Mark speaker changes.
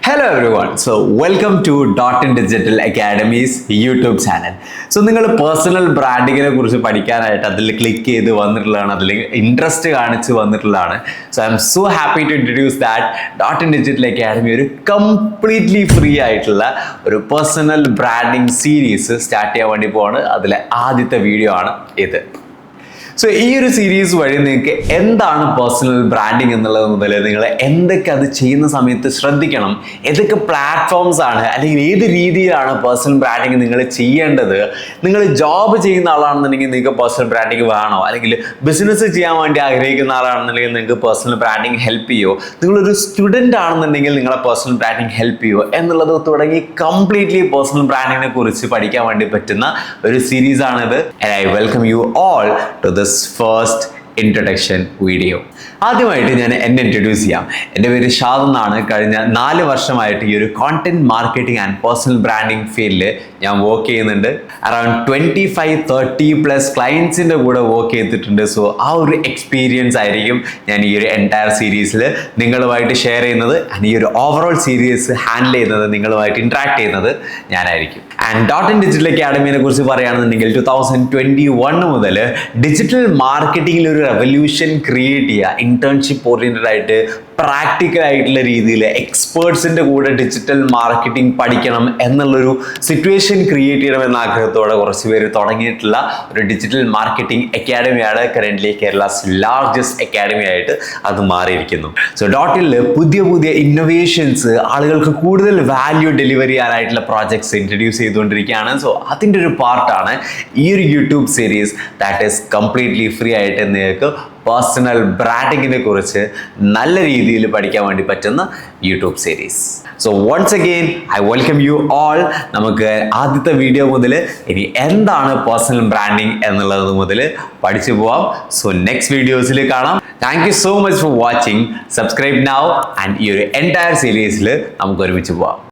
Speaker 1: Hello everyone. So welcome to Dot in Digital Academy's YouTube channel. So നിങ്ങൾ personal ബ്രാൻഡിങ്ങിനെ കുറിച്ച് പഠിക്കാനായിട്ട് അതിൽ click ചെയ്ത് വന്നിട്ടുള്ളതാണ്, അതിൽ ഇൻട്രസ്റ്റ് കാണിച്ച് വന്നിട്ടുള്ളതാണ്. So I'm so happy to introduce that dot in digital academy ഒരു കംപ്ലീറ്റ്ലി ഫ്രീ ആയിട്ടുള്ള ഒരു പേഴ്സണൽ ബ്രാൻഡിങ് സീരീസ് സ്റ്റാർട്ട് ചെയ്യാൻ വേണ്ടി പോവാണ്. അതിലെ ആദ്യത്തെ വീഡിയോ ആണ് ഇത്. സോ ഈ ഒരു സീരീസ് വഴി നിങ്ങൾക്ക് എന്താണ് പേഴ്സണൽ ബ്രാൻഡിങ് എന്നുള്ളത് മുതൽ നിങ്ങൾ എന്തൊക്കെ അത് ചെയ്യുന്ന സമയത്ത് ശ്രദ്ധിക്കണം, ഏതൊക്കെ പ്ലാറ്റ്ഫോംസ് ആണ് അല്ലെങ്കിൽ ഏത് രീതിയിലാണ് പേഴ്സണൽ ബ്രാൻഡിങ് നിങ്ങൾ ചെയ്യേണ്ടത്. നിങ്ങൾ ജോബ് ചെയ്യുന്ന ആളാണെന്നുണ്ടെങ്കിൽ നിങ്ങൾക്ക് പേഴ്സണൽ ബ്രാൻഡിങ് വേണോ, അല്ലെങ്കിൽ ബിസിനസ് ചെയ്യാൻ വേണ്ടി ആഗ്രഹിക്കുന്ന ആളാണെന്നുണ്ടെങ്കിൽ നിങ്ങൾക്ക് പേഴ്സണൽ ബ്രാൻഡിങ് ഹെൽപ്പ് ചെയ്യുമോ, നിങ്ങളൊരു സ്റ്റുഡൻ്റ് ആണെന്നുണ്ടെങ്കിൽ നിങ്ങളെ പേഴ്സണൽ ബ്രാൻഡിങ് ഹെൽപ്പ് ചെയ്യുമോ എന്നുള്ളത് തുടങ്ങി കംപ്ലീറ്റ്ലി പേഴ്സണൽ ബ്രാൻഡിങ്ങിനെ കുറിച്ച് പഠിക്കാൻ വേണ്ടി പറ്റുന്ന ഒരു സീരീസ് ആണിത്. And I welcome you all to this first introduction video. ആദ്യമായിട്ട് ഞാൻ എന്നെ ഇൻട്രൊഡ്യൂസ് ചെയ്യാം. എൻ്റെ പേര് ഷാദ് എന്നാണ്. കഴിഞ്ഞ 4 വർഷമായിട്ട് ഈ ഒരു content marketing and personal branding ഫീൽഡിൽ ഞാൻ വർക്ക് ചെയ്യുന്നുണ്ട്. അറൌണ്ട് 25-30+ ക്ലയൻസിൻ്റെ കൂടെ വർക്ക് ചെയ്തിട്ടുണ്ട്. സോ ആ ഒരു എക്സ്പീരിയൻസ് ആയിരിക്കും ഞാൻ ഈ ഒരു എൻറ്റയർ സീരീസിൽ നിങ്ങളുമായിട്ട് ഷെയർ ചെയ്യുന്നത്. ആൻഡ് ഈ ഒരു ഓവറോൾ സീരീസ് ഹാൻഡിൽ ചെയ്യുന്നത്, നിങ്ങളുമായിട്ട് ഇൻട്രാക്ട് ചെയ്യുന്നത് ഞാനായിരിക്കും. ആൻഡ് ഡോട്ട് ഇൻ ഡിജിറ്റൽ അക്കാഡമിനെ കുറിച്ച് പറയുകയാണെന്നുണ്ടെങ്കിൽ 2021 മുതൽ ഡിജിറ്റൽ മാർക്കറ്റിംഗിൽ ഒരു റെവല്യൂഷൻ ക്രിയേറ്റ് ചെയ്യുക, ഇന്റേൺഷിപ്പ് ഓറിയന്റഡ് ആയിട്ട് പ്രാക്ടിക്കൽ ആയിട്ടുള്ള രീതിയിൽ എക്സ്പേർട്സിൻ്റെ കൂടെ ഡിജിറ്റൽ മാർക്കറ്റിംഗ് പഠിക്കണം എന്നുള്ളൊരു സിറ്റുവേഷൻ ക്രിയേറ്റ് ചെയ്യണമെന്ന ആഗ്രഹത്തോടെ കുറച്ച് പേര് തുടങ്ങിയിട്ടുള്ള ഒരു ഡിജിറ്റൽ മാർക്കറ്റിംഗ് അക്കാഡമിയാണ് കറൻ്റ്ലി കേരളാസ് ലാർജസ്റ്റ് അക്കാഡമി ആയിട്ട് അത് മാറിയിരിക്കുന്നു. സോ ഡോട്ടിൽ പുതിയ പുതിയ ഇന്നോവേഷൻസ്, ആളുകൾക്ക് കൂടുതൽ വാല്യൂ ഡെലിവറി ചെയ്യാനായിട്ടുള്ള പ്രോജക്ട്സ് ഇൻട്രൊഡ്യൂസ് ചെയ്തുകൊണ്ടിരിക്കുകയാണ്. സോ അതിൻ്റെ ഒരു പാർട്ടാണ് ഈ ഒരു YouTube series that is completely free ആയിട്ട് നിങ്ങൾക്ക് പേഴ്സണൽ ബ്രാൻഡിങ്ങിനെ കുറിച്ച് നല്ല രീതിയിൽ പഠിക്കാൻ വേണ്ടി പറ്റുന്ന YouTube series. So once again I welcome you all. നമുക്ക് ആദ്യത്തെ വീഡിയോ മുതൽ ഇനി എന്താണ് പേഴ്സണൽ ബ്രാൻഡിങ് എന്നുള്ളത് മുതൽ പഠിച്ചു പോവാം. സോ നെക്സ്റ്റ് വീഡിയോസിൽ കാണാം. Thank you so much for watching. Subscribe now and ഈ ഒരു എൻറ്റയർ സീരീസിൽ നമുക്ക് ഒരുമിച്ച് പോവാം.